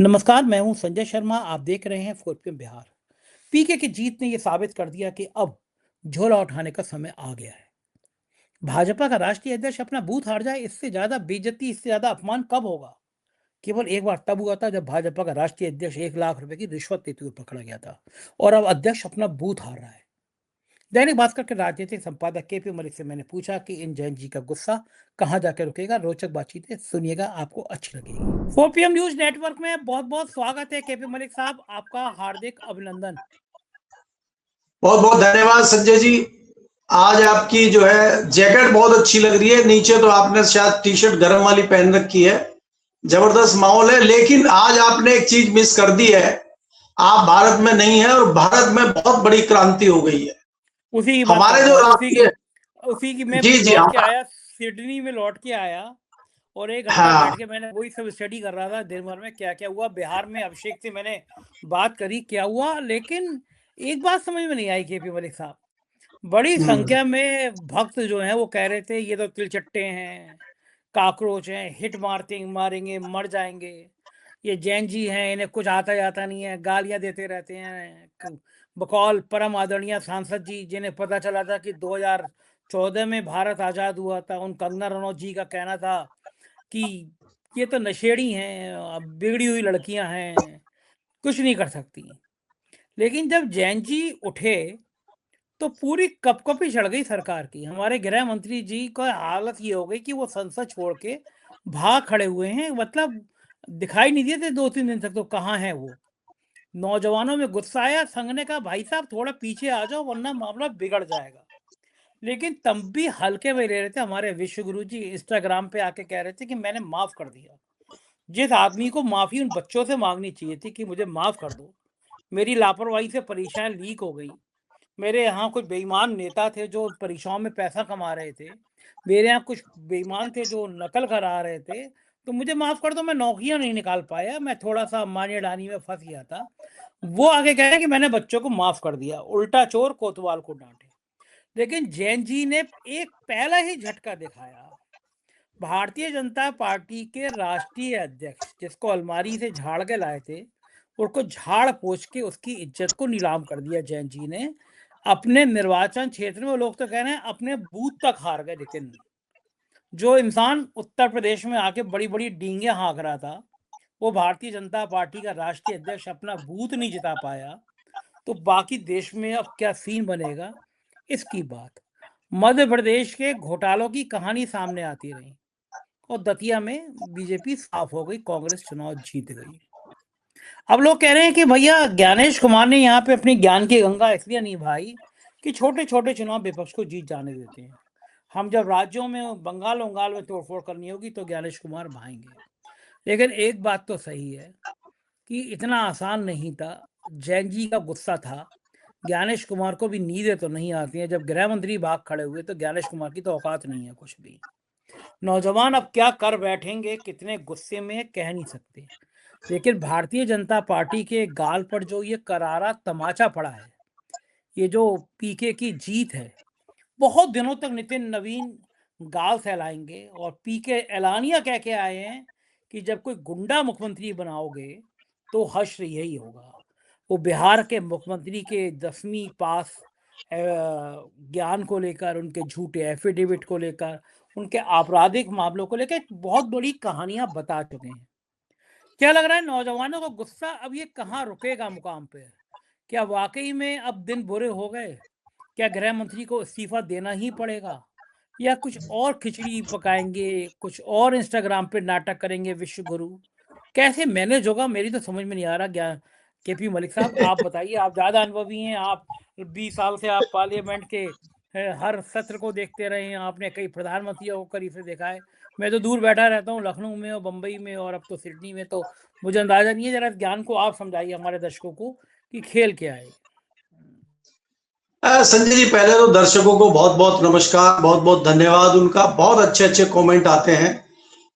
नमस्कार, मैं हूं संजय शर्मा। आप देख रहे हैं 4PM बिहार। पीके की जीत ने यह साबित कर दिया कि अब झोला उठाने का समय आ गया है। भाजपा का राष्ट्रीय अध्यक्ष अपना बूथ हार जाए, इससे ज्यादा बेइज्जती, इससे ज्यादा अपमान कब होगा? केवल एक बार तब हुआ था जब भाजपा का राष्ट्रीय अध्यक्ष 1 लाख रुपए की रिश्वत लेते हुए पकड़ा गया था, और अब अध्यक्ष अपना बूथ हार रहा है। दैनिक भास्कर के राजनीतिक संपादक केपी मलिक से मैंने पूछा कि इन जैन जी का गुस्सा कहां जाकर रुकेगा। रोचक बातचीत है, सुनिएगा, आपको अच्छी लगेगी। 4PM न्यूज नेटवर्क में बहुत बहुत स्वागत है केपी मलिक साहब, आपका हार्दिक अभिनंदन। बहुत बहुत धन्यवाद संजय जी। आज आपकी जो है जैकेट बहुत अच्छी लग रही है। नीचे तो आपने शायद टी शर्ट गर्म वाली पहन रखी है, जबरदस्त माहौल है। लेकिन आज आपने एक चीज मिस कर दी है, आप भारत में नहीं है और भारत में बहुत बड़ी क्रांति हो गई है। उसी की बात हमारे कर जो रहा हूँ, राष्ट्रीय उसी की मैं जी जी लौट के आया, सिडनी में लौट के आया, और 1 घंटा बैठ हाँ के मैंने वही सब स्टडी कर रहा था दिन भर में क्या क्या हुआ। बिहार में अभिषेक से मैंने बात करी क्या हुआ, लेकिन एक बात समझ में नहीं आई केपी मलिक साहब। बड़ी संख्या में भक्त जो हैं वो कह रहे थे ये तो तिलचट्टे हैं, कॉकरोच हैं, हिट मारेंगे मर जाएंगे। ये जैन जी हैं, इन्हें कुछ आता जाता नहीं है, गालियां देते रहते हैं। बकौल परम आदरणीय सांसद जी, जिन्हें पता चला था कि 2014 में भारत आजाद हुआ था, उन कंगना रनौत जी का कहना था कि ये तो नशेड़ी हैं, अब बिगड़ी हुई लड़कियां हैं, कुछ नहीं कर सकती। लेकिन जब जैन जी उठे तो पूरी कपकपी चढ़ गई सरकार की। हमारे गृह मंत्री जी का हालत ये हो गई कि वो संसद छोड़ के भाग खड़े हुए हैं, मतलब दिखाई नहीं दिए थे 2-3 दिन तक। तो कहाँ है वो? नौजवानों में गुस्सा आया, संघ ने कहा भाई साहब थोड़ा पीछे आ जाओ वरना मामला बिगड़ जाएगा। लेकिन तब भी हल्के में ले रहे थे। हमारे विश्व गुरु जी इंस्टाग्राम पे आके कह रहे थे कि मैंने माफ कर दिया। जिस आदमी को माफी उन बच्चों से मांगनी चाहिए थी कि मुझे माफ कर दो, मेरी लापरवाही से परीक्षाएं लीक हो गई, मेरे यहाँ कुछ बेईमान नेता थे जो परीक्षाओं में पैसा कमा रहे थे, मेरे यहाँ कुछ बेईमान थे जो नकल करा रहे थे, तो मुझे माफ कर दो, मैं नौकरियां नहीं निकाल पाया, मैं थोड़ा सा अंबानी अडानी में फंस गया था। वो आगे कह रहे हैं कि मैंने बच्चों को माफ कर दिया, उल्टा चोर कोतवाल को डांटे। लेकिन जैन जी ने एक पहला ही झटका दिखाया। भारतीय जनता पार्टी के राष्ट्रीय अध्यक्ष, जिसको अलमारी से झाड़ के लाए थे, उसको झाड़ पोछ के उसकी इज्जत को नीलाम कर दिया जैन जी ने। अपने निर्वाचन क्षेत्र में लोग तो कह रहे हैं अपने बूथ तक हार गए। लेकिन जो इंसान उत्तर प्रदेश में आके बड़ी बड़ी डींगे हाँक रहा था, वो भारतीय जनता पार्टी का राष्ट्रीय अध्यक्ष अपना बूथ नहीं जिता पाया, तो बाकी देश में अब क्या सीन बनेगा, इसकी बात। मध्य प्रदेश के घोटालों की कहानी सामने आती रही और दतिया में बीजेपी साफ हो गई, कांग्रेस चुनाव जीत गई। अब लोग कह रहे हैं कि भैया ज्ञानेश कुमार ने यहाँ पे अपनी ज्ञान की गंगा इसलिए नहीं भाई कि छोटे छोटे चुनाव विपक्ष को जीत जाने देते हैं। हम जब राज्यों में बंगाल वंगाल में तोड़फोड़ करनी होगी तो ज्ञानेश कुमार भाएंगे। लेकिन एक बात तो सही है कि इतना आसान नहीं था। जैन जी का गुस्सा था, ज्ञानेश कुमार को भी नींदें तो नहीं आती हैं। जब गृह मंत्री भाग खड़े हुए तो ज्ञानेश कुमार की तो औकात नहीं है कुछ भी। नौजवान अब क्या कर बैठेंगे, कितने गुस्से में, कह नहीं सकते। लेकिन भारतीय जनता पार्टी के गाल पर जो ये करारा तमाचा पड़ा है, ये जो पीके की जीत है, बहुत दिनों तक नितिन नवीन गाल फैलाएंगे। और पीके एलानिया कह के आए हैं कि जब कोई गुंडा मुख्यमंत्री बनाओगे तो हश्र यही होगा। वो बिहार के मुख्यमंत्री के 10वीं पास ज्ञान को लेकर, उनके झूठे एफिडेविट को लेकर, उनके आपराधिक मामलों को लेकर बहुत बड़ी कहानियां बता चुके हैं। क्या लग रहा है नौजवानों को गुस्सा अब ये कहाँ रुकेगा मुकाम पे? क्या वाकई में अब दिन बुरे हो गए? क्या गृह मंत्री को इस्तीफा देना ही पड़ेगा, या कुछ और खिचड़ी पकाएंगे, कुछ और इंस्टाग्राम पे नाटक करेंगे विश्व गुरु? कैसे मैनेज होगा, मेरी तो समझ में नहीं आ रहा। क्या केपी मलिक साहब आप बताइए, आप ज्यादा अनुभवी हैं, आप 20 साल से आप पार्लियामेंट के हर सत्र को देखते रहे हैं, आपने कई प्रधानमंत्रियों को करीब से देखा है। मैं तो दूर बैठा रहता हूँ, लखनऊ में और बम्बई में और अब तो सिडनी में, तो मुझे अंदाजा नहीं है। जरा ज्ञान को आप समझाइए हमारे दर्शकों को कि खेल क्या है। संजय जी, पहले तो दर्शकों को बहुत बहुत नमस्कार, बहुत बहुत धन्यवाद। उनका बहुत अच्छे अच्छे कमेंट आते हैं।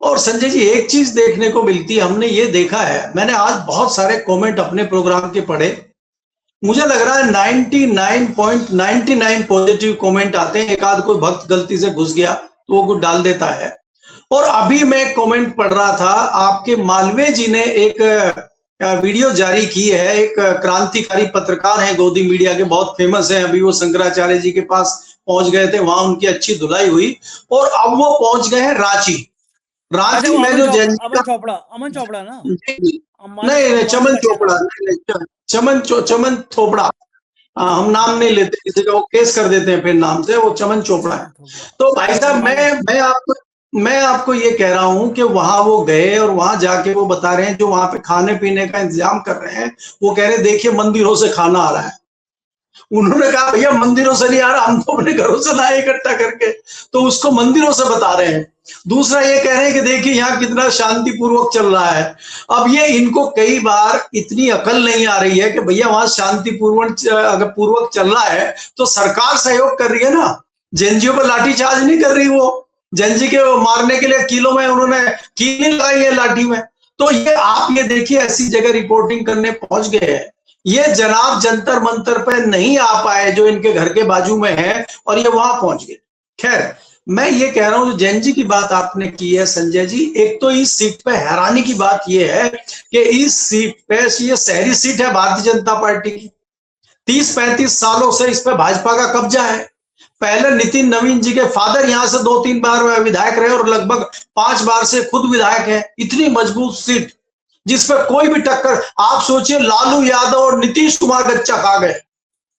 और संजय जी, एक चीज देखने को मिलती है, हमने ये देखा है, मैंने आज बहुत सारे कमेंट अपने प्रोग्राम के पढ़े, मुझे लग रहा है 99.99 पॉजिटिव कमेंट आते हैं। एक आध कोई भक्त गलती से घुस गया तो वो कुछ डाल देता है। और अभी मैं कमेंट पढ़ रहा था, आपके मालवीय जी ने एक वीडियो जारी की है। एक क्रांतिकारी पत्रकार हैं, गोदी मीडिया के, बहुत फेमस हैं। अभी वो शंकराचार्य जी के पास पहुंच गए थे, वहां उनकी अच्छी धुलाई हुई और अब वो पहुंच गए हैं रांची। अच्छा, रांची वो में जो जैन अमन चोपड़ा ना, नहीं, अंबानी नहीं, अंबानी चमन का चेहरा। चोपड़ा नहीं, चमन थोपड़ा। हम नाम नहीं लेते किसी का, वो केस कर देते हैं फिर नाम से। वो चमन चोपड़ा है। चमन चोपड़ा, तो भाई वो साहब, अंबानी। मैं आपको ये कह रहा हूं कि वहां वो गए और वहां जाके वो बता रहे हैं, जो वहां पे खाने पीने का इंतजाम कर रहे हैं, वो कह रहे हैं देखिए मंदिरों से खाना आ रहा है। उन्होंने कहा भैया मंदिरों से नहीं आ रहा, हम तो अपने घरों से लाए इकट्ठा करके। तो उसको मंदिरों से बता रहे हैं। दूसरा ये कह रहे हैं कि देखिए यहाँ कितना शांतिपूर्वक चल रहा है। अब ये इनको कई बार इतनी अकल नहीं आ रही है कि भैया वहां शांतिपूर्वक अगर पूर्वक चल रहा है तो सरकार सहयोग कर रही है ना, जेएनजीओ पर लाठीचार्ज नहीं कर रही। वो जेएनजी के मारने के लिए किलो में उन्होंने कील लगाई है लाठी में। तो ये आप ये देखिए ऐसी जगह रिपोर्टिंग करने पहुंच गए हैं। ये जनाब जंतर मंतर पे नहीं आ पाए जो इनके घर के बाजू में है, और ये वहां पहुंच गए। खैर, मैं ये कह रहा हूं, जो जैन जी की बात आपने की है संजय जी, एक तो इस सीट पे हैरानी की बात ये है कि इस सीट पे, ये शहरी सीट है भारतीय जनता पार्टी की। 30-35 सालों से इस पे भाजपा का कब्जा है। पहले नितिन नवीन जी के फादर यहां से 2-3 बार विधायक रहे और लगभग 5 बार से खुद विधायक है। इतनी मजबूत सीट जिसपे कोई भी टक्कर, आप सोचिए लालू यादव और नीतीश कुमार कच्चा खा गए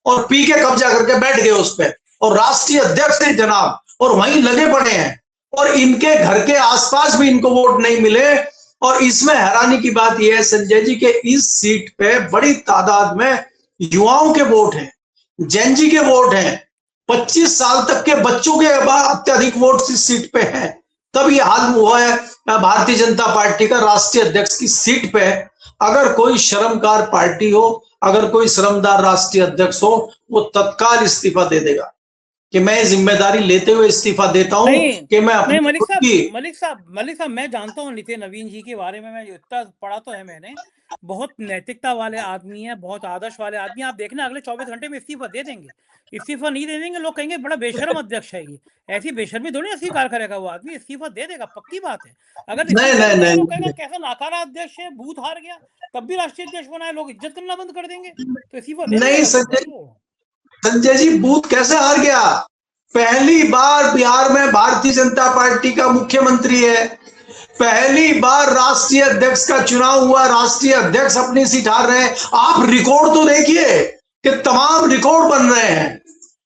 और पी के कब्जा करके बैठ गए उस पर, और राष्ट्रीय अध्यक्ष थे जनाब, और वहीं लगे पड़े हैं, और इनके घर के आसपास भी इनको वोट नहीं मिले। और इसमें हैरानी की बात यह है संजय जी के इस सीट पे बड़ी तादाद में युवाओं के वोट हैं, जैन जी के वोट हैं, 25 साल तक के बच्चों के अत्यधिक वोट इस सीट पे हैं। तब ये हाल हुआ है भारतीय जनता पार्टी का राष्ट्रीय अध्यक्ष की सीट पे। अगर कोई शर्मकार पार्टी हो, अगर कोई शर्मदार राष्ट्रीय अध्यक्ष हो, वो तत्काल इस्तीफा दे देगा कि मैं जिम्मेदारी लेते हुए इस्तीफा देता हूं कि मैं नहीं, अपनी खुद की। मलिक साहब, मैं जानता हूँ नितिन नवीन जी के बारे में, मैं इतना पढ़ा तो है मैंने। बहुत नैतिकता वाले आदमी है, बहुत आदर्श वाले आदमी। आप देखना अगले 24 घंटे में इस्तीफा दे देंगे। इस्तीफा नहीं दे देंगे, लोग कहेंगे बड़ा बेशर्म अध्यक्ष है ये। ऐसी बेशर्मी थोड़ी स्वीकार करेगा वो आदमी, इस्तीफा दे देगा, पक्की बात है। अगर नहीं, इस्तीफा नहीं, नहीं देगा, लोग नहीं, कहेंगे कैसा नाकारा अध्यक्ष है, बूथ हार गया। तब भी राष्ट्रीय अध्यक्ष बनाए, लोग इज्जत करना बंद कर देंगे। तो इस्तीफा दे नहीं, देगा वो। संजय जी, बूथ कैसे हार गया? पहली बार बिहार में भारतीय जनता पार्टी का मुख्यमंत्री है, पहली बार राष्ट्रीय अध्यक्ष का चुनाव हुआ, राष्ट्रीय अध्यक्ष अपनी सीट हार रहे हैं। आप रिकॉर्ड तो देखिए कि तमाम रिकॉर्ड बन रहे हैं।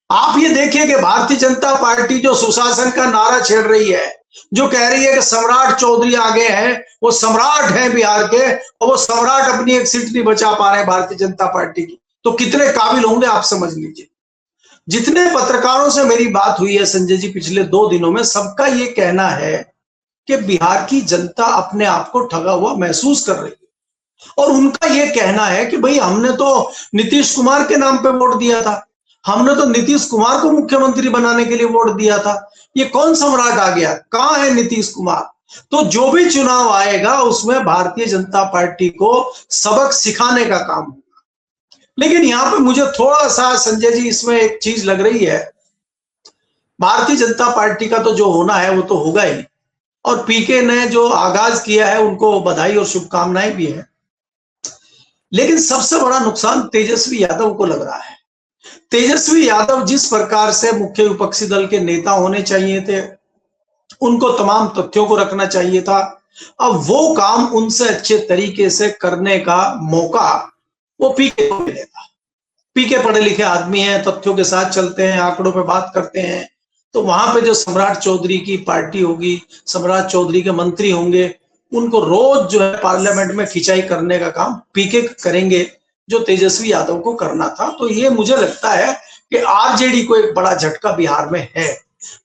आप ये देखिए कि भारतीय जनता पार्टी जो सुशासन का नारा छेड़ रही है, जो कह रही है कि सम्राट चौधरी आगे हैं, वो सम्राट है बिहार के, और वो सम्राट अपनी एक सीट नहीं बचा पा रहे हैं भारतीय जनता पार्टी की, तो कितने काबिल होंगे आप समझ लीजिए। जितने पत्रकारों से मेरी बात हुई है संजय जी पिछले 2 दिनों में, सबका ये कहना है कि बिहार की जनता अपने आप को ठगा हुआ महसूस कर रही है। और उनका ये कहना है कि भाई हमने तो नीतीश कुमार के नाम पे वोट दिया था, हमने तो नीतीश कुमार को मुख्यमंत्री बनाने के लिए वोट दिया था, ये कौन सम्राट आ गया, कहां है नीतीश कुमार? तो जो भी चुनाव आएगा उसमें भारतीय जनता पार्टी को सबक सिखाने का काम होगा। लेकिन यहां पे मुझे थोड़ा सा संजय जी इसमें एक चीज लग रही है, भारतीय जनता पार्टी का तो जो होना है वो तो होगा ही, और पीके ने जो आगाज किया है उनको बधाई और शुभकामनाएं भी है। लेकिन सबसे बड़ा नुकसान तेजस्वी यादव को लग रहा है। तेजस्वी यादव जिस प्रकार से मुख्य विपक्षी दल के नेता होने चाहिए थे, उनको तमाम तथ्यों को रखना चाहिए था, अब वो काम उनसे अच्छे तरीके से करने का मौका वो पीके को मिलेगा। पीके पढ़े लिखे आदमी हैं, तथ्यों के साथ चलते हैं, आंकड़ों पे बात करते हैं। तो वहां पे जो सम्राट चौधरी की पार्टी होगी, सम्राट चौधरी के मंत्री होंगे, उनको रोज जो है पार्लियामेंट में खिंचाई करने का काम पीके करेंगे, जो तेजस्वी यादव को करना था। तो ये मुझे लगता है कि आरजेडी को एक बड़ा झटका बिहार में है।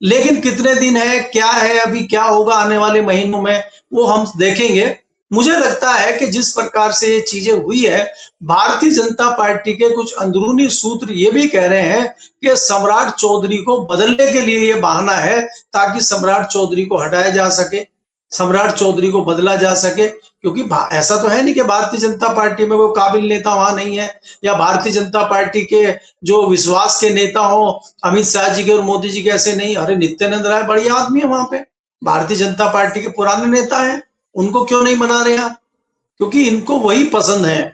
लेकिन कितने दिन है, क्या है, अभी क्या होगा आने वाले महीनों में, वो हम देखेंगे। मुझे लगता है कि जिस प्रकार से ये चीजें हुई है, भारतीय जनता पार्टी के कुछ अंदरूनी सूत्र ये भी कह रहे हैं कि सम्राट चौधरी को बदलने के लिए ये बहाना है, ताकि सम्राट चौधरी को हटाया जा सके, सम्राट चौधरी को बदला जा सके। क्योंकि ऐसा तो है नहीं कि भारतीय जनता पार्टी में कोई काबिल नेता वहां नहीं है, या भारतीय जनता पार्टी के जो विश्वास के नेता हो अमित शाह जी के और मोदी जी के, ऐसे नहीं। अरे नित्यानंद राय बढ़िया आदमी है वहां पे, भारतीय जनता पार्टी के पुराने नेता हैं, उनको क्यों नहीं मना रहे आप? क्योंकि इनको वही पसंद है,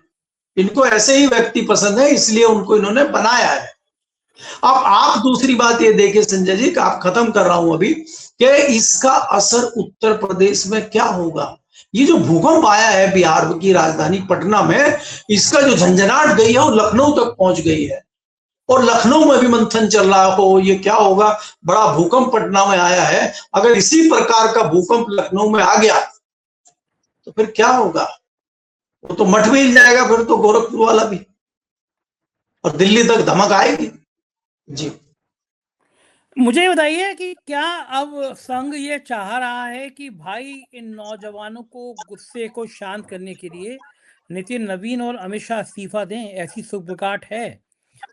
इनको ऐसे ही व्यक्ति पसंद है, इसलिए उनको इन्होंने बनाया है। अब आप दूसरी बात ये देखिए संजय जी, आप खत्म कर रहा हूं अभी, कि इसका असर उत्तर प्रदेश में क्या होगा। ये जो भूकंप आया है बिहार की राजधानी पटना में, इसका जो झंझनाहट गई है वो लखनऊ तक पहुंच गई है, और लखनऊ में भी मंथन चल रहा हो ये क्या होगा। बड़ा भूकंप पटना में आया है, अगर इसी प्रकार का भूकंप लखनऊ में आ गया तो फिर क्या होगा, वो तो मठ में हिल जाएगा फिर तो, गोरखपुर वाला भी, और दिल्ली तक धमक आएगी। जी मुझे ये बताइए कि क्या अब संघ ये चाह रहा है कि भाई इन नौजवानों को गुस्से को शांत करने के लिए नितिन नवीन और अमित शाह इस्तीफा दें, ऐसी सुगबुगाहट है?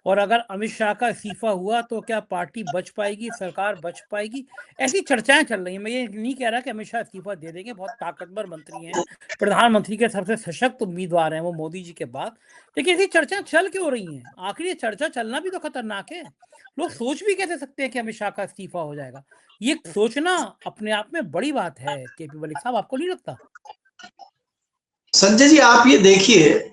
और अगर अमित शाह का इस्तीफा हुआ तो क्या पार्टी बच पाएगी, सरकार बच पाएगी? ऐसी चर्चाएं चल रही हैं। मैं ये नहीं कह रहा कि अमित शाह इस्तीफा दे देंगे, बहुत ताकतवर मंत्री हैं, प्रधानमंत्री के सबसे सशक्त उम्मीदवार हैं वो मोदी जी के बाद, लेकिन ऐसी चर्चाएं चल क्यों रही हैं? आखिर ये चर्चा चलना भी तो खतरनाक है। लोग सोच भी कैसे सकते हैं कि अमित शाह का इस्तीफा हो जाएगा? ये सोचना अपने आप में बड़ी बात है। केपी मलिक साहब, आपको नहीं लगता? संजय जी, आप ये देखिए,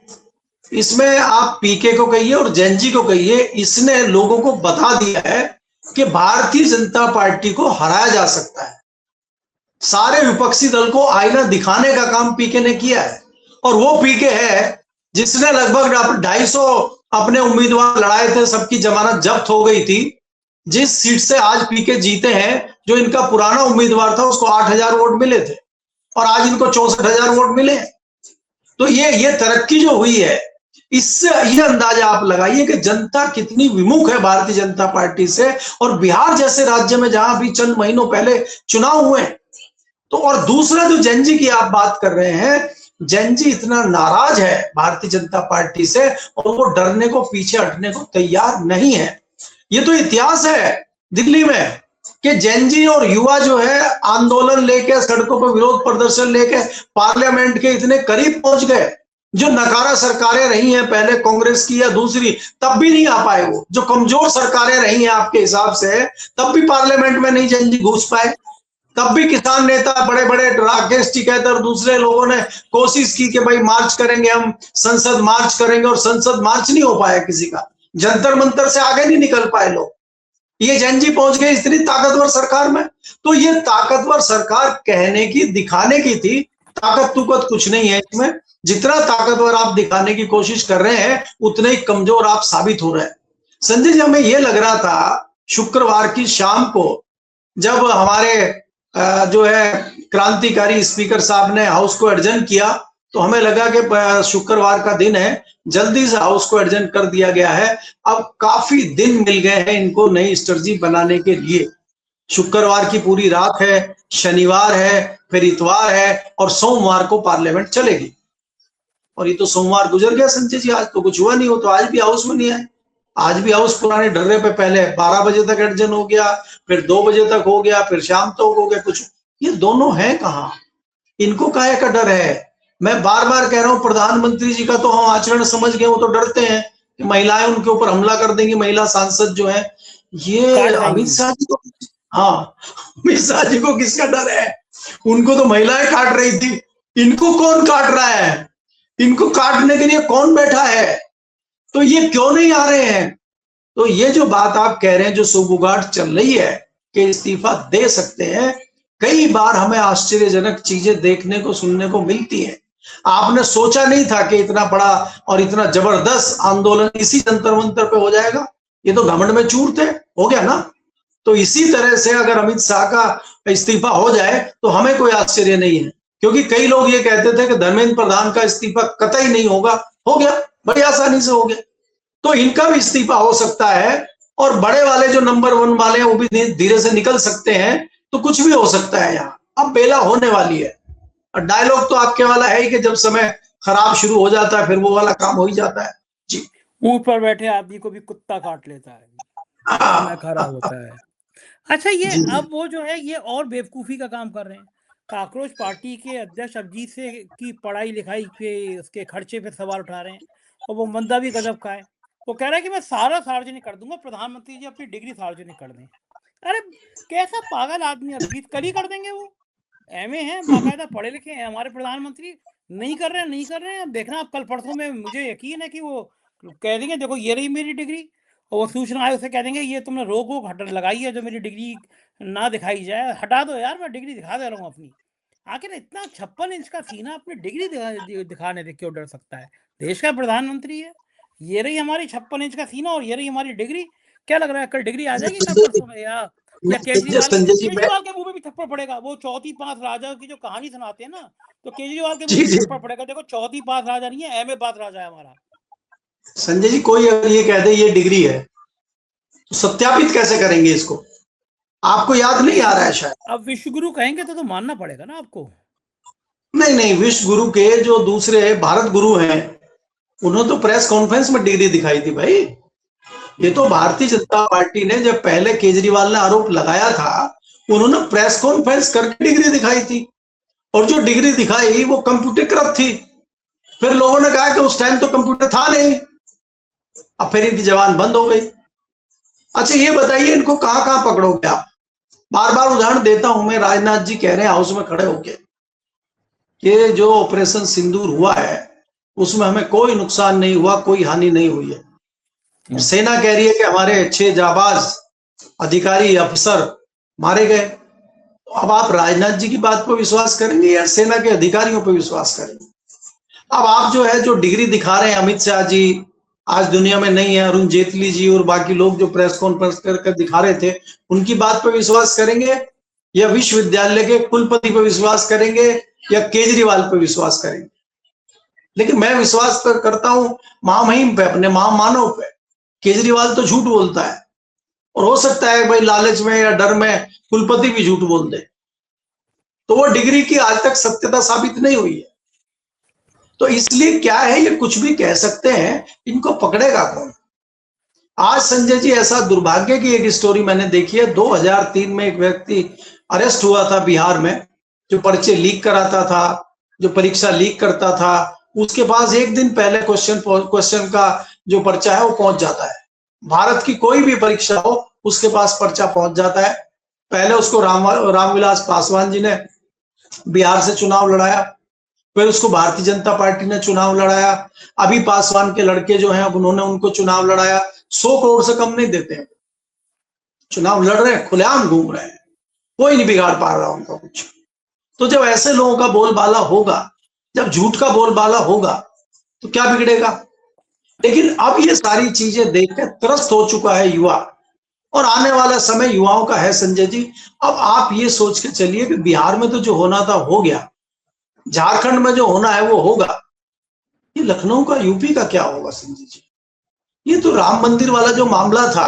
इसमें आप पीके को कहिए और जैन जी को कहिए, इसने लोगों को बता दिया है कि भारतीय जनता पार्टी को हराया जा सकता है। सारे विपक्षी दल को आईना दिखाने का काम पीके ने किया है, और वो पीके है जिसने लगभग 250 अपने उम्मीदवार लड़ाए थे, सबकी जमानत जब्त हो गई थी। जिस सीट से आज पीके जीते हैं, जो इनका पुराना उम्मीदवार था उसको 8,000 वोट मिले थे, और आज इनको 64,000 वोट मिले। तो ये तरक्की जो हुई है, इससे यह अंदाजा आप लगाइए कि जनता कितनी विमुख है भारतीय जनता पार्टी से। और बिहार जैसे राज्य में जहां अभी चंद महीनों पहले चुनाव हुए, तो और दूसरा जो जैन जी की आप बात कर रहे हैं, जैन जी इतना नाराज है भारतीय जनता पार्टी से, और वो डरने को, पीछे हटने को तैयार नहीं है। ये तो इतिहास है दिल्ली में कि जैन जी और युवा जो है आंदोलन लेके, सड़कों पर विरोध प्रदर्शन लेके पार्लियामेंट के इतने करीब पहुंच गए। जो नकारा सरकारें रही हैं पहले कांग्रेस की या दूसरी, तब भी नहीं आ पाए। वो जो कमजोर सरकारें रही हैं आपके हिसाब से, तब भी पार्लियामेंट में नहीं जैन जी घुस पाए। तब भी किसान नेता, बड़े बड़े राकेश टिकैत और दूसरे लोगों ने कोशिश की कि भाई मार्च करेंगे, हम संसद मार्च करेंगे, और संसद मार्च नहीं हो पाया किसी का। जंतर मंतर से आगे नहीं निकल पाए लोग। ये जैन जी पहुंच गए इतनी ताकतवर सरकार में। तो ये ताकतवर सरकार कहने की, दिखाने की थी, ताकत तुकत कुछ नहीं है इसमें। जितना ताकतवर आप दिखाने की कोशिश कर रहे हैं, उतने ही कमजोर आप साबित हो रहे हैं। संजय जी, हमें यह लग रहा था शुक्रवार की शाम को, जब हमारे जो है क्रांतिकारी स्पीकर साहब ने हाउस को एडजर्न किया, तो हमें लगा कि शुक्रवार का दिन है, जल्दी से हाउस को एडजर्न कर दिया गया है। अब काफी दिन मिल गए हैं इनको नई स्ट्रेटजी बनाने के लिए। शुक्रवार की पूरी रात है, शनिवार है, फिर इतवार है, और सोमवार को पार्लियामेंट चलेगी। और ये तो सोमवार गुजर गया संजय जी, आज तो कुछ हुआ नहीं। हो तो आज भी हाउस में नहीं आए। आज भी हाउस पुराने ढर्रे पे पहले 12 बजे तक एडजर्न हो गया, फिर 2 बजे तक हो गया, फिर शाम तक हो गया। कुछ ये दोनों है कहाँ? इनको काहे का डर है? मैं बार बार कह रहा हूं, प्रधानमंत्री जी का तो हम आचरण समझ गए, वो तो डरते हैं कि महिलाएं उनके ऊपर हमला कर देंगी, महिला सांसद जो है। ये अमित शाह जी को, हाँ, अमित शाह जी को किसका डर है? उनको तो महिलाएं काट रही थी, इनको कौन काट रहा है? इनको काटने के लिए कौन बैठा है? तो ये क्यों नहीं आ रहे हैं? तो ये जो बात आप कह रहे हैं, जो सुगबुगाहट चल रही है कि इस्तीफा दे सकते हैं, कई बार हमें आश्चर्यजनक चीजें देखने को, सुनने को मिलती है। आपने सोचा नहीं था कि इतना बड़ा और इतना जबरदस्त आंदोलन इसी जंतर मंतर पे हो जाएगा। ये तो घमंड में चूर थे, हो गया ना। तो इसी तरह से अगर अमित शाह का इस्तीफा हो जाए तो हमें कोई आश्चर्य नहीं है, क्योंकि कई लोग ये कहते थे कि धर्मेंद्र प्रधान का इस्तीफा कतई नहीं होगा, हो गया, बड़ी आसानी से हो गया। तो इनका भी इस्तीफा हो सकता है, और बड़े वाले जो नंबर 1 वाले हैं वो भी धीरे से निकल सकते हैं। तो कुछ भी हो सकता है यहाँ, अब बेला होने वाली है। और डायलॉग तो आपके वाला है ही कि जब समय खराब शुरू हो जाता है फिर वो वाला काम हो ही जाता है। जी, ऊपर बैठे आदमी को भी कुत्ता काट लेता है, समय खराब होता है। अच्छा, ये अब वो जो है ये और बेवकूफी का काम कर रहे हैं। काकरोच पार्टी के अध्यक्ष अभिजीत से की पढ़ाई लिखाई पे, उसके खर्चे पे सवाल उठा रहे हैं, और वो बंदा भी गजब का है। वो कह रहा है कि मैं सारा सार्वजनिक कर दूंगा, प्रधानमंत्री जी अपनी डिग्री सार्वजनिक कर दें। अरे कैसा पागल आदमी अभिजीत, कल ही कर देंगे वो। एमए हैं, बाकायदा पढ़े लिखे हैं हमारे प्रधानमंत्री, नहीं कर रहे हैं, नहीं कर रहे हैं। अब देखना, अब कल परसों में मुझे यकीन है कि वो कह देंगे देखो ये रही मेरी डिग्री, और वो सूचना आयोग से कह देंगे ये तुमने रोक वोक हट लगाई है जो मेरी डिग्री ना दिखाई जाए, हटा दो यार, मैं डिग्री दिखा दे रहा हूँ अपनी। आखिर इतना 56 इंच का सीना अपनी डिग्री दिखाने से क्यों डर सकता है? देश का प्रधानमंत्री है। ये रही हमारी 56 इंच का सीना और ये रही हमारी डिग्री। क्या लग रहा है कल डिग्री आ जाएगी कल परसों में? या केजरीवाल संजय जी मैं केजरीवाल के मुंह पे भी थप्पड़ पड़ेगा। वो चौथी पांच राजा की जो कहानी सुनाते हैं ना, तो केजरीवाल के मुंह जी पे जी थप्पड़ पड़ेगा। देखो चौथी पास राजा नहीं है, एमए पास राजा है हमारा। संजय जी, कोई अगर ये कह दे ये डिग्री है तो सत्यापित कैसे करेंगे इसको? आपको याद नहीं आ रहा है शायद। अब विश्व गुरु कहेंगे तो मानना पड़ेगा ना आपको। नहीं नहीं, विश्व गुरु के जो दूसरे भारत गुरु हैं उन्होंने तो प्रेस कॉन्फ्रेंस में डिग्री दिखाई थी भाई। ये तो भारतीय जनता पार्टी ने जब पहले केजरीवाल ने आरोप लगाया था, उन्होंने प्रेस कॉन्फ्रेंस करके डिग्री दिखाई थी, और जो डिग्री दिखाई वो कंप्यूटरीकृत थी। फिर लोगों ने कहा कि उस टाइम तो कंप्यूटर था नहीं, अब फिर इनकी जबान बंद हो गई। अच्छा ये बताइए इनको कहां कहां पकड़ोगे आप? बार बार उदाहरण देता हूं मैं, राजनाथ जी कह रहे हैं हाउस में खड़े होके कि जो ऑपरेशन सिंदूर हुआ है उसमें हमें कोई नुकसान नहीं हुआ, कोई हानि नहीं हुई है। और सेना कह रही है कि हमारे 6 जाबाज अधिकारी अफसर मारे गए। तो अब आप राजनाथ जी की बात पर विश्वास करेंगे या सेना के अधिकारियों पर विश्वास करेंगे? अब आप जो है जो डिग्री दिखा रहे हैं, अमित शाह जी आज दुनिया में नहीं है, अरुण जेटली जी और बाकी लोग जो प्रेस कॉन्फ्रेंस कर दिखा रहे थे, उनकी बात पर विश्वास करेंगे या विश्वविद्यालय के कुलपति पर विश्वास करेंगे या केजरीवाल पर विश्वास करेंगे? लेकिन मैं विश्वास करता हूं महामहिम पे, अपने महामानव पे। केजरीवाल तो झूठ बोलता है, और हो सकता है भाई लालच में या डर में कुलपति भी झूठ बोल दे, तो वो डिग्री की आज तक सत्यता साबित नहीं हुई है। तो इसलिए क्या है, ये कुछ भी कह सकते हैं, इनको पकड़ेगा कौन? आज संजय जी ऐसा दुर्भाग्य की एक स्टोरी मैंने देखी है। 2003 में एक व्यक्ति अरेस्ट हुआ था बिहार में, जो पर्चे लीक कराता था, जो परीक्षा लीक करता था। उसके पास एक दिन पहले क्वेश्चन का जो पर्चा है वो पहुंच जाता है। भारत की कोई भी परीक्षा हो उसके पास पर्चा पहुंच जाता है। पहले उसको रामविलास पासवान जी ने बिहार से चुनाव लड़ाया, फिर उसको भारतीय जनता पार्टी ने चुनाव लड़ाया, अभी पासवान के लड़के जो हैं अब उन्होंने उनको चुनाव लड़ाया। 100 करोड़ से कम नहीं देते हैं, चुनाव लड़ रहे हैं, खुलेआम घूम रहे हैं, कोई नहीं बिगाड़ पा रहा उनका कुछ। तो जब ऐसे लोगों का बोलबाला होगा, जब झूठ का बोलबाला होगा, तो क्या बिगड़ेगा? लेकिन अब ये सारी चीजें देखकर त्रस्त हो चुका है युवा, और आने वाला समय युवाओं का है संजय जी। अब आप ये सोच के चलिए कि बिहार में तो जो होना था हो गया, झारखंड में जो होना है वो होगा, ये लखनऊ का यूपी का क्या होगा संजय जी? ये तो राम मंदिर वाला जो मामला था,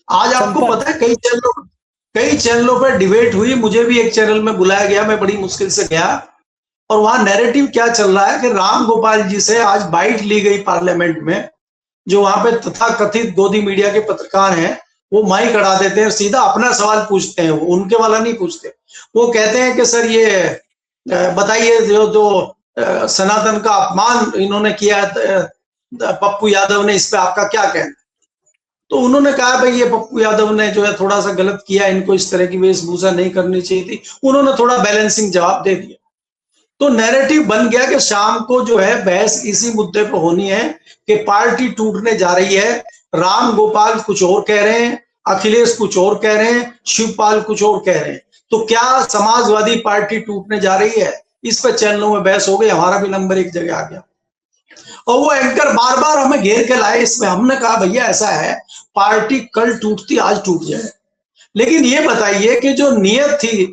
आज आपको संपत पता है कई चैनलों पर डिबेट हुई, मुझे भी एक चैनल में बुलाया गया, मैं बड़ी मुश्किल से गया। और वहां नैरेटिव क्या चल रहा है कि राम गोपाल जी से आज बाइट ली गई पार्लियामेंट में। जो वहां पे तथाकथित गोदी मीडिया के पत्रकार हैं, वो माइक अड़ा देते हैं, सीधा अपना सवाल पूछते हैं, वो उनके वाला नहीं पूछते। वो कहते हैं कि सर ये बताइए जो जो सनातन का अपमान इन्होंने किया पप्पू यादव ने, इस पे आपका क्या कहना? तो उन्होंने कहा भाई ये पप्पू यादव ने जो है थोड़ा सा गलत किया, इनको इस तरह की वेशभूषा नहीं करनी चाहिए थी। उन्होंने थोड़ा बैलेंसिंग जवाब दे दिया। तो नैरेटिव बन गया कि शाम को जो है बहस इसी मुद्दे पर होनी है कि पार्टी टूटने जा रही है। राम गोपाल कुछ और कह रहे हैं, अखिलेश कुछ और कह रहे हैं, शिवपाल कुछ और कह रहे हैं। तो क्या समाजवादी पार्टी टूटने जा रही है? इस पर चैनलों में बहस हो गई, हमारा भी नंबर एक जगह आ गया। और वो एंकर बार बार हमें घेर के लाए इसमें। हमने कहा भैया ऐसा है, पार्टी कल टूटती आज टूट जाए, लेकिन ये बताइए कि जो नियत थी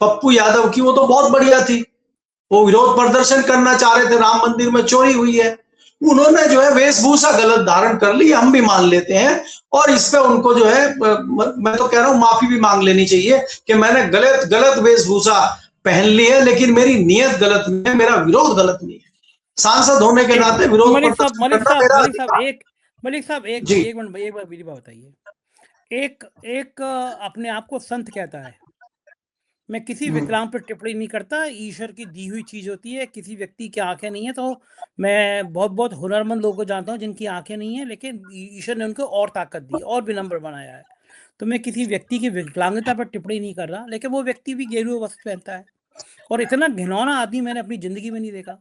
पप्पू यादव की वो तो बहुत बढ़िया थी। वो विरोध प्रदर्शन करना चाह रहे थे, राम मंदिर में चोरी हुई है, उन्होंने जो है वेशभूषा गलत धारण कर ली, हम भी मान लेते हैं। और इस पे उनको जो है मैं तो कह रहा हूं माफी भी मांग लेनी चाहिए कि मैंने गलत वेशभूषा पहन ली है, लेकिन मेरी नियत गलत नहीं है, मेरा विरोध गलत नहीं है। सांसद होने के नाते विरोध प्रदर्शन करना मेरा अधिकार। मलिक साहब एक जी एक मिनट, एक बार मेरी बात बताइए। एक एक अपने आप को संत कहता है। मैं किसी विकलांग पर टिप्पणी नहीं करता, ईश्वर की दी हुई चीज होती है। किसी व्यक्ति की आंखें नहीं है, तो मैं बहुत बहुत हुनरमंद लोगों को जानता हूँ जिनकी आंखें नहीं है, लेकिन ईश्वर ने उनको और ताकत दी और विनम्र बनाया है। तो मैं किसी व्यक्ति की विकलांगता पर टिप्पणी नहीं कर रहा, लेकिन वो व्यक्ति भी गेरुआ वस्त्र पहनता है, और इतना घिनौना आदमी मैंने अपनी जिंदगी में नहीं देखा।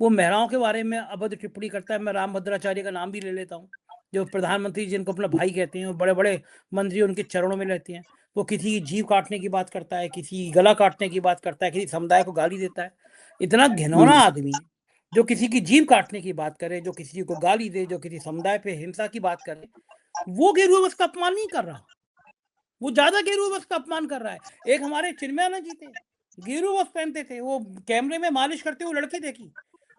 वो महिलाओं के बारे में अभद्र टिप्पणी करता है। मैं रामभद्राचार्य का नाम भी ले लेता हूँ, जो प्रधानमंत्री जिनको अपना भाई कहते हैं, बड़े बड़े मंत्री उनके चरणों में रहते हैं। वो किसी की जीभ काटने की बात करता है, किसी की गला काटने की बात करता है, किसी समुदाय को गाली देता है। इतना घिनौना आदमी जो किसी की जीभ काटने की बात करे, जो किसी को गाली दे, जो किसी समुदाय पे हिंसा की बात करे, वो गेरुआ वस्त्र का अपमान नहीं कर रहा, वो ज्यादा गेरुआ वस्त्र का अपमान कर रहा है। एक हमारे चिन्मयानंद जी थे, गेरुआ वस्त्र पहनते थे, वो कैमरे में मालिश करते हुए लड़की देखी।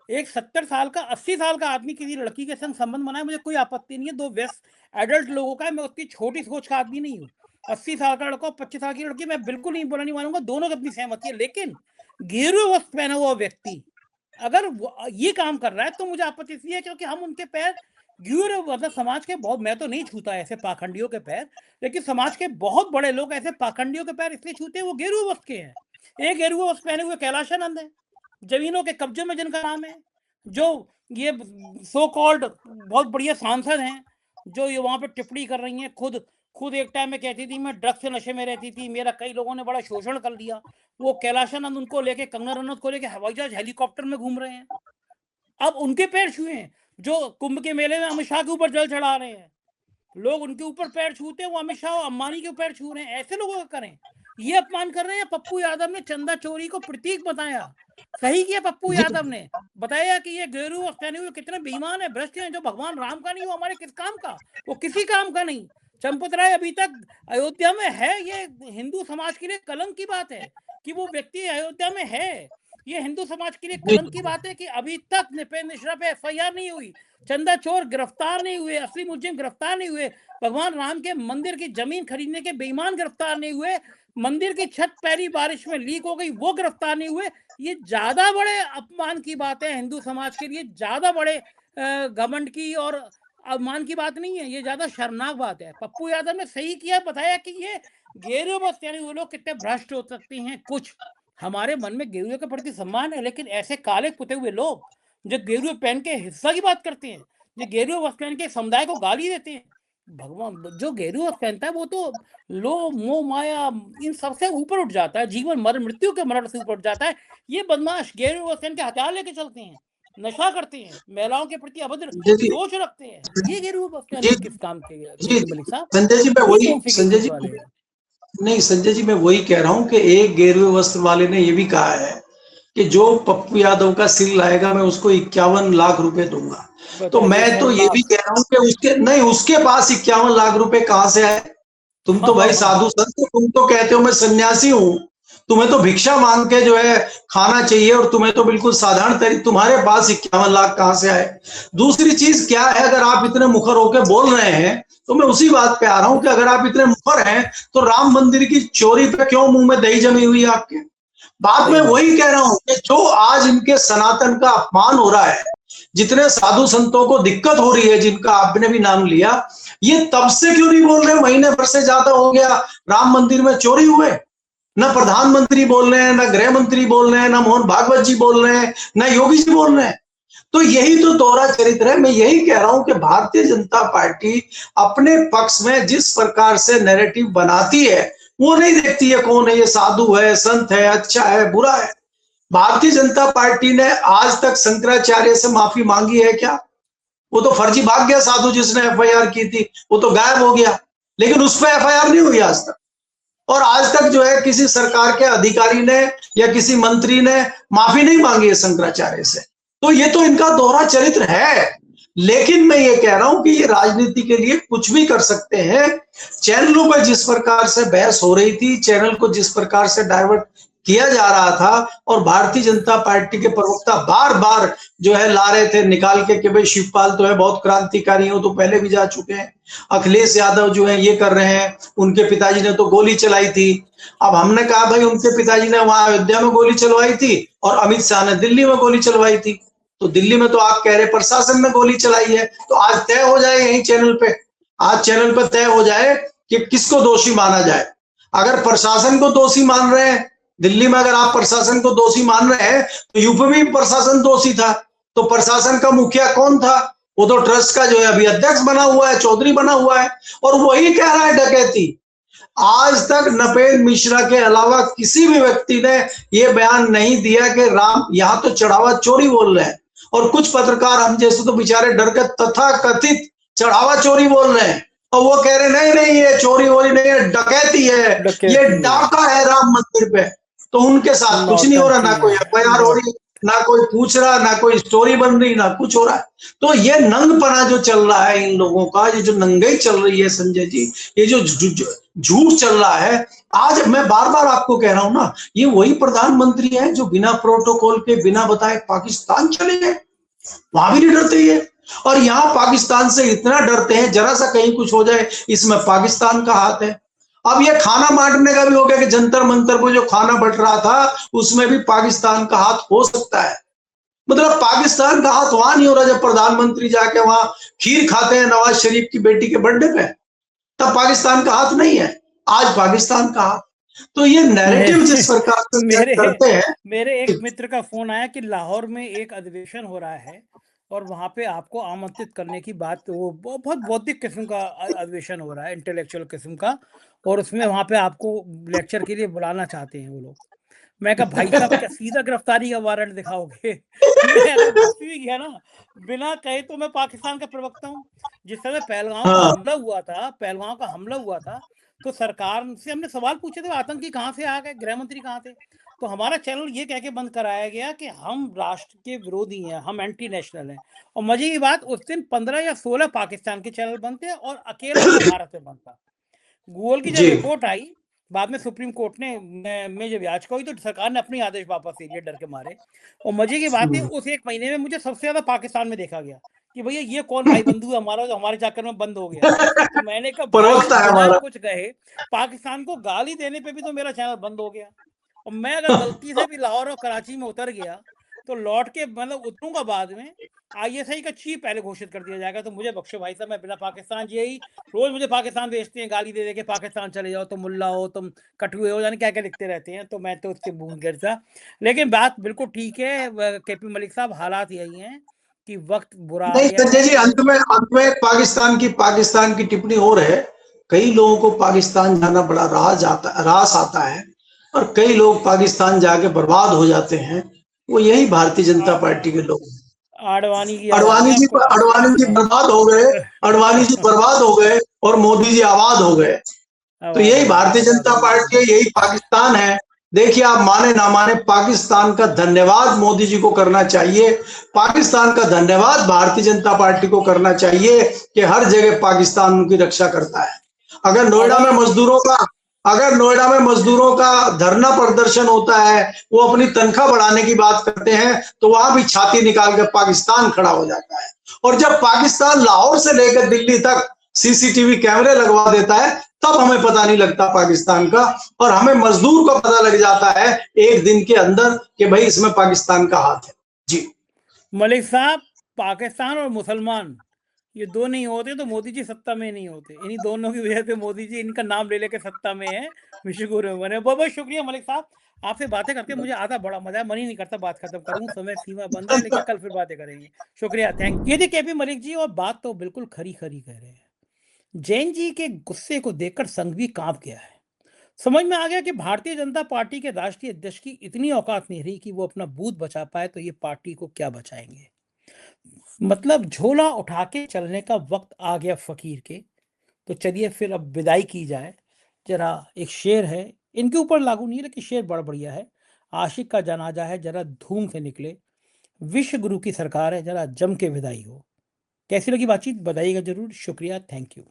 एक 70 साल का 80 साल का आदमी किसी लड़की के संग संबंध बनाए, मुझे कोई आपत्ति नहीं है, दो व्यस्त एडल्ट लोगों का है, मैं उतनी छोटी सोच का आदमी नहीं हूँ। 80 साल का लड़का और 25 साल की लड़की, मैं बिल्कुल नहीं बोला नहीं मानूंगा, दोनों की अपनी सहमति है। लेकिन गेरुआ वस्त्र पहना हुआ व्यक्ति अगर ये काम कर रहा है तो मुझे आपत्ति इसलिए है क्योंकि हम उनके पैर मतलब समाज के बहुत, मैं तो नहीं छूता ऐसे पाखंडियों के पैर, लेकिन समाज के बहुत बड़े लोग ऐसे पाखंडियों के पैर इसलिए छूते हैं, वो गेरुआ वस्त्र के हैं। एक गेरुआ वस्त्र पहने हुए कैलाशानंद है, जमीनों के कब्जे में जिनका नाम है, जो ये सो कॉल्ड बहुत बढ़िया सांसद हैं, जो ये वहां पे टिप्पणी कर रही हैं। खुद एक टाइम में कहती थी मैं ड्रग्स से नशे में रहती थी, मेरा कई लोगों ने बड़ा शोषण कर लिया। वो कैलाशानंद उनको लेके, कंगना रनौत को लेके हवाई जहाज हेलीकॉप्टर में घूम रहे हैं। अब उनके पैर छुए हैं, जो कुंभ के मेले में अमित शाह के ऊपर जल चढ़ा रहे हैं, लोग उनके ऊपर पैर छूते हैं, वो अमित शाह और अंबानी के पैर छू रहे हैं। ऐसे लोगों का करें, ये अपमान कर रहे हैं। पप्पू यादव ने चंदा चोरी को प्रतीक बताया, सही किया पप्पू यादव ने, बताया कि ये गेरुआ पहने हुए कितने बेईमान है, भ्रष्ट हैं, जो भगवान राम का नहीं वो हमारे किस काम का, वो किसी काम का नहीं। चंपत राय अभी तक अयोध्या में है, ये हिंदू समाज के लिए कलंक की बात है कि वो व्यक्ति अयोध्या में है। ये हिंदू समाज के लिए कलंक की बात है कि अभी तक नृपेंद्र मिश्रा पे FIR नहीं हुई, चंदा चोर गिरफ्तार नहीं हुए, असली मुजरिम गिरफ्तार नहीं हुए, भगवान राम के मंदिर की जमीन खरीदने के बेईमान गिरफ्तार नहीं हुए, मंदिर की छत पहली बारिश में लीक हो गई वो गिरफ्तार नहीं हुए। ये ज्यादा बड़े अपमान की बात है हिंदू समाज के लिए, ज्यादा बड़े घमंड की और अपमान की बात नहीं है, ये ज्यादा शर्मनाक बात है। पप्पू यादव ने सही किया, बताया कि ये गेरुआ वस्त्र यानी वो लोग कितने भ्रष्ट हो सकते हैं। कुछ हमारे मन में गेरुए के प्रति सम्मान है, लेकिन ऐसे काले पुते हुए लोग जो गेरुए पहन के हिस्सा की बात करते हैं, जो गेरुआ वस्त्र पहन के समुदाय को गाली देते हैं, भगवान जो गेरुआ वस्त्र पहनता है वो तो लोभ मोह माया इन सबसे ऊपर उठ जाता है, जीवन मरण मृत्यु के मरण से ऊपर उठ जाता है। ये बदमाश गेरुआ वस्त्र पहन के हथियार लेके चलते हैं, नशा करते हैं, महिलाओं के प्रति अभद्र सोच रखते हैं। ये गेरुआ वस्त्र किस काम के मलिक साहब? संजय जी मैं वही संजय जी मैं वही कह रहा हूँ कि एक गेरुए वस्त्र वाले ने ये भी कहा है कि जो पप्पू यादव का सिल लाएगा मैं उसको 51 लाख रुपए दूंगा। तो मैं तो ये भी कह रहा हूँ कि उसके पास 51 लाख रुपए कहाँ से आए? तुम तो भाई साधु संत, तुम तो कहते हो मैं सन्यासी हूँ, तुम्हें तो भिक्षा मांग के जो है खाना चाहिए और तुम्हें तो बिल्कुल साधारण तरीके, तुम्हारे पास 51 लाख कहाँ से आए? दूसरी चीज क्या है, अगर आप इतने मुखर होकर बोल रहे हैं तो मैं उसी बात पे आ रहा हूं कि अगर आप इतने मुखर हैं तो राम मंदिर की चोरी पे क्यों मुंह में दही जमी हुई है आपके? बात मैं वही कह रहा हूं कि जो आज इनके सनातन का अपमान हो रहा है, जितने साधु संतों को दिक्कत हो रही है, जिनका आपने भी नाम लिया, ये तब से क्यों नहीं बोल रहे? महीने भर से ज्यादा हो गया राम मंदिर में चोरी हुए, न प्रधानमंत्री बोल रहे हैं, न गृह मंत्री बोल रहे हैं, न मोहन भागवत जी बोल रहे हैं, न योगी जी बोल रहे हैं। तो यही तो दोहरा चरित्र है। मैं यही कह रहा हूं कि भारतीय जनता पार्टी अपने पक्ष में जिस प्रकार से नैरेटिव बनाती है वो नहीं देखती है कौन है ये, साधु है, संत है, अच्छा है, बुरा है। भारतीय जनता पार्टी ने आज तक शंकराचार्य से माफी मांगी है क्या? वो तो फर्जी भाग गया साधु जिसने FIR की थी, वो तो गायब हो गया, लेकिन उस पर FIR नहीं हुई आज तक। और आज तक जो है किसी सरकार के अधिकारी ने या किसी मंत्री ने माफी नहीं मांगी है शंकराचार्य से। तो ये तो इनका दोहरा चरित्र है। लेकिन मैं ये कह रहा हूं कि ये राजनीति के लिए कुछ भी कर सकते हैं। चैनलों पर जिस प्रकार से बहस हो रही थी, चैनल को जिस प्रकार से डाइवर्ट किया जा रहा था, और भारतीय जनता पार्टी के प्रवक्ता बार बार जो है ला रहे थे निकाल के कि भाई शिवपाल तो है बहुत क्रांतिकारी हो, तो पहले भी जा चुके हैं, अखिलेश यादव जो है ये कर रहे हैं, उनके पिताजी ने तो गोली चलाई थी। अब हमने कहा भाई उनके पिताजी ने वहां अयोध्या में गोली चलवाई थी और अमित शाह ने दिल्ली में गोली चलवाई थी, तो दिल्ली में तो आप कह रहे प्रशासन ने गोली चलाई है। तो आज तय हो जाए यही चैनल पे, आज चैनल पे तय हो जाए कि किसको दोषी माना जाए। अगर प्रशासन को दोषी मान रहे हैं, दिल्ली में अगर आप प्रशासन को दोषी मान रहे हैं तो यूपी में भी प्रशासन दोषी था। तो प्रशासन का मुखिया कौन था? वो तो ट्रस्ट का जो है अभी अध्यक्ष बना हुआ है, चौधरी बना हुआ है, और वही कह रहा है डकैती। आज तक नृपेंद्र मिश्रा के अलावा किसी भी व्यक्ति ने यह बयान नहीं दिया कि राम यहाँ तो चढ़ावा चोरी बोल रहे हैं। और कुछ पत्रकार हम जैसे तो बेचारे डर के तथाकथित चढ़ावा चोरी बोल रहे हैं, और वो कह रहे नहीं नहीं ये चोरी वोरी नहीं है, डकैती है, ये डाका है राम मंदिर पे। तो उनके साथ कुछ नहीं हो रहा, ना कोई एफआईआर हो रही, ना कोई पूछ रहा, ना कोई स्टोरी बन रही, ना कुछ हो रहा है। तो ये नंगपना जो चल रहा है इन लोगों का, ये जो नंगाई चल रही है संजय जी, ये जो झूठ चल रहा है, आज मैं बार बार आपको कह रहा हूं ना, ये वही प्रधानमंत्री है जो बिना प्रोटोकॉल के बिना बताए पाकिस्तान चले गए, वहां भी नहीं डरते ये, और यहाँ पाकिस्तान से इतना डरते हैं, जरा सा कहीं कुछ हो जाए इसमें पाकिस्तान का हाथ है। अब ये खाना बांटने का भी हो गया कि जंतर मंतर को जो खाना बंट रहा था उसमें भी पाकिस्तान का हाथ हो सकता है। मतलब पाकिस्तान का हाथ वहां नहीं हो रहा जब प्रधानमंत्री जाके वहां खीर खाते हैं नवाज शरीफ की बेटी के बर्थडे पे, तब पाकिस्तान का हाथ नहीं है, आज पाकिस्तान का हाथ। तो ये नैरेटिव जिस प्रकार से करते हैं। मेरे एक मित्र का फोन आया कि लाहौर में एक अधिवेशन हो रहा है और वहां पे आपको आमंत्रित करने की बात, वो बहुत बौद्धिक किस्म का अधिवेशन हो रहा है, इंटेलेक्चुअल किस्म का, और उसमें वहां पे आपको लेक्चर के लिए बुलाना चाहते हैं वो लोग। मैं कहा भाई साहब क्या सीधा गिरफ्तारी का वारंट दिखाओगे? मैं अगर बस भी गया ना बिना कहे तो मैं पाकिस्तान का प्रवक्ता हूँ। जिस समय पहलगांव का हमला हुआ था तो सरकार से हमने सवाल पूछे थे आतंकी कहाँ से आ गए, गृह मंत्री कहाँ थे, तो हमारा चैनल ये कह के बंद कराया गया कि हम राष्ट्र के विरोधी हैं, हम एंटी नेशनल हैं। और मजे की बात, उस दिन 15 या 16 पाकिस्तान के चैनल बंद थे और अकेला भारत में बंद था। गूगल की जब रिपोर्ट आई बाद में सुप्रीम कोर्ट में जब याचिका हुई तो सरकार ने अपनी आदेश वापस ले लिया डर के मारे। और मजे की बात है उस एक महीने में मुझे सबसे ज्यादा पाकिस्तान में देखा गया कि भैया ये कौन भाई बंधु है हमारा जो हमारे चक्कर में बंद हो गया। तो मैंने कहा कुछ कहे पाकिस्तान को गाली देने पे भी तो मेरा चैनल बंद हो गया, और मैं अगर गलती से भी लाहौर और कराची में उतर गया तो लौट के मतलब उतरूंगा बाद में आईएसआई का चीफ पहले घोषित कर दिया जाएगा। तो मुझे बख्शो भाई साहब, मैं बिना पाकिस्तान, यही रोज मुझे पाकिस्तान भेजते हैं गाली दे दे के, पाकिस्तान चले जाओ, तुम मुल्ला हो, तुम कटुए हो, जाने क्या क्या लिखते रहते हैं, तो मैं तो उससे बूंद गिरता। लेकिन बात बिल्कुल ठीक है केपी मलिक साहब, हालात यही हैं कि वक्त बुरा आ गया। संजय जी अंत में पाकिस्तान की टिप्पणी हो रहे, कई लोगों को पाकिस्तान जाना बड़ा रास आता है और कई लोग पाकिस्तान जाके बर्बाद हो जाते हैं, वो यही भारतीय जनता पार्टी के लोग। अडवाणी जी बर्बाद हो गए, अडवाणी जी बर्बाद हो गए और मोदी जी आबाद हो गए। तो यही भारतीय जनता पार्टी है, यही पाकिस्तान है। देखिए आप माने ना माने, पाकिस्तान का धन्यवाद मोदी जी को करना चाहिए, पाकिस्तान का धन्यवाद भारतीय जनता पार्टी को करना चाहिए कि हर जगह पाकिस्तान उनकी रक्षा करता है। अगर नोएडा में मजदूरों का धरना प्रदर्शन होता है, वो अपनी तनख्वाह बढ़ाने की बात करते हैं, तो वहां भी छाती निकाल कर पाकिस्तान खड़ा हो जाता है। और जब पाकिस्तान लाहौर से लेकर दिल्ली तक सीसीटीवी कैमरे लगवा देता है तब हमें पता नहीं लगता पाकिस्तान का, और हमें मजदूर को पता लग जाता है एक दिन के अंदर कि भाई इसमें पाकिस्तान का हाथ है। जी मलिक साहब, पाकिस्तान और मुसलमान ये दो नहीं होते तो मोदी जी सत्ता में नहीं होते। इन्हीं दोनों की वजह से मोदी जी इनका नाम ले लेकर सत्ता में है, विश्वगुरु में बने। बहुत बहुत शुक्रिया मलिक साहब, आपसे बातें करके मुझे आता बड़ा मजा है, मन ही नहीं करता बात खत्म करूं, समय सीमा बंद है, लेकिन कल फिर बातें करेंगे। शुक्रिया, थैंक यू। ये केपी मलिक जी, और बात तो बिल्कुल खरी खरी कह रहे हैं। जैन जी के गुस्से को देखकर संघ भी कांप गया है। समझ में आ गया कि भारतीय जनता पार्टी के राष्ट्रीय अध्यक्ष की इतनी औकात नहीं रही कि वो अपना बूथ बचा पाए, तो ये पार्टी को क्या बचाएंगे। मतलब झोला उठा के चलने का वक्त आ गया फकीर के। तो चलिए फिर अब विदाई की जाए। जरा एक शेर है, इनके ऊपर लागू नहीं है लेकिन शेर बड़ा बढ़िया है। आशिक का जनाजा है, जरा धूम से निकले, विश्व गुरु की सरकार है, जरा जम के विदाई हो। कैसी लगी बातचीत बताइएगा जरूर। शुक्रिया, थैंक यू।